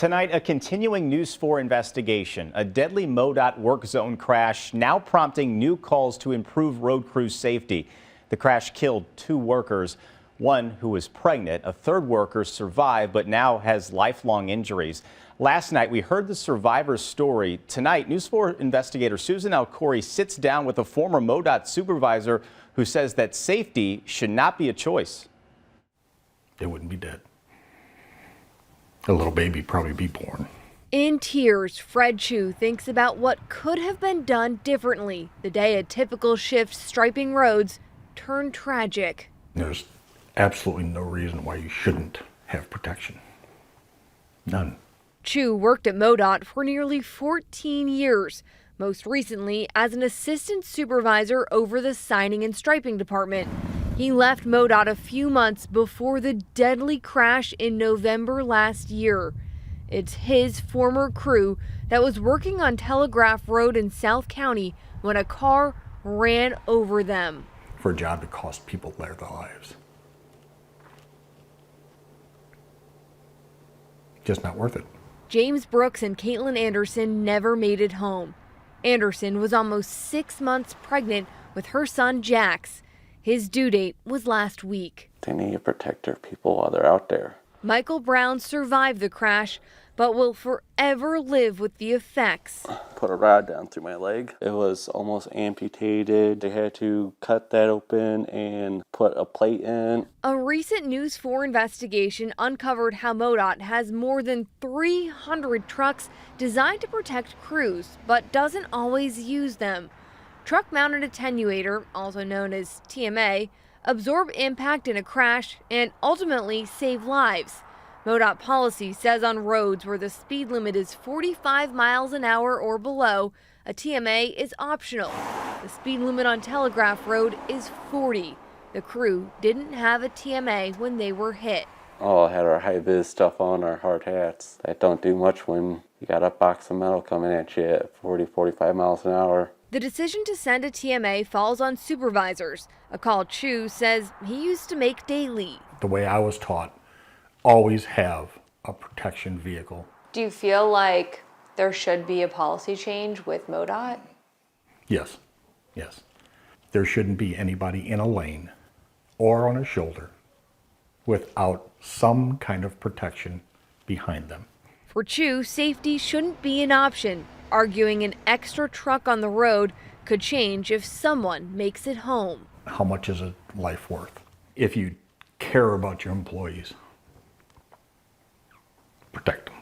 Tonight, a continuing News 4 investigation, a deadly MoDOT work zone crash now prompting new calls to improve road crew safety. The crash killed 2 workers, one who was pregnant. A third worker survived but now has lifelong injuries. Last night, we heard the survivor's story. Tonight, News 4 investigator Susan Alcori sits down with a former MoDOT supervisor who says that safety should not be a choice. They wouldn't be dead. A little baby probably be born. In tears, Fred Chu thinks about what could have been done differently the day a typical shift striping roads turned tragic. There's absolutely no reason why you shouldn't have protection. None. Chu worked at MoDOT for nearly 14 years, most recently as an assistant supervisor over the signing and striping department. He left MoDOT a few months before the deadly crash in November last year. It's his former crew that was working on Telegraph Road in South County when a car ran over them. For a job that cost people their lives. Just not worth it. James Brooks and Caitlin Anderson never made it home. Anderson was almost 6 months pregnant with her son Jax. His due date was last week. They need to protect their people while they're out there. Michael Brown survived the crash, but will forever live with the effects. Put a rod down through my leg. It was almost amputated. They had to cut that open and put a plate in. A recent News 4 investigation uncovered how MoDOT has more than 300 trucks designed to protect crews, but doesn't always use them. Truck-mounted attenuator, also known as TMA, absorb impact in a crash and ultimately save lives. MoDOT policy says on roads where the speed limit is 45 miles an hour or below, a TMA is optional. The speed limit on Telegraph Road is 40. The crew didn't have a TMA when they were hit. All had our high-vis stuff on, our hard hats. That don't do much when you got a box of metal coming at you at 40, 45 miles an hour. The decision to send a TMA falls on supervisors, a call Chu says he used to make daily. The way I was taught, always have a protection vehicle. Do you feel like there should be a policy change with MoDOT? Yes, yes. There shouldn't be anybody in a lane or on a shoulder without some kind of protection behind them. For Chu, safety shouldn't be an option, arguing an extra truck on the road could change if someone makes it home. How much is a life worth? If you care about your employees, protect them.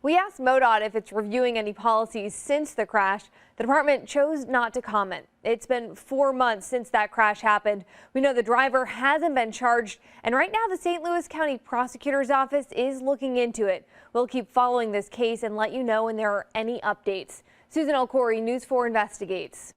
We asked MoDOT if it's reviewing any policies since the crash. The department chose not to comment. It's been 4 months since that crash happened. We know the driver hasn't been charged, and right now the St. Louis County Prosecutor's Office is looking into it. We'll keep following this case and let you know when there are any updates. Susan Alcori, News 4 Investigates.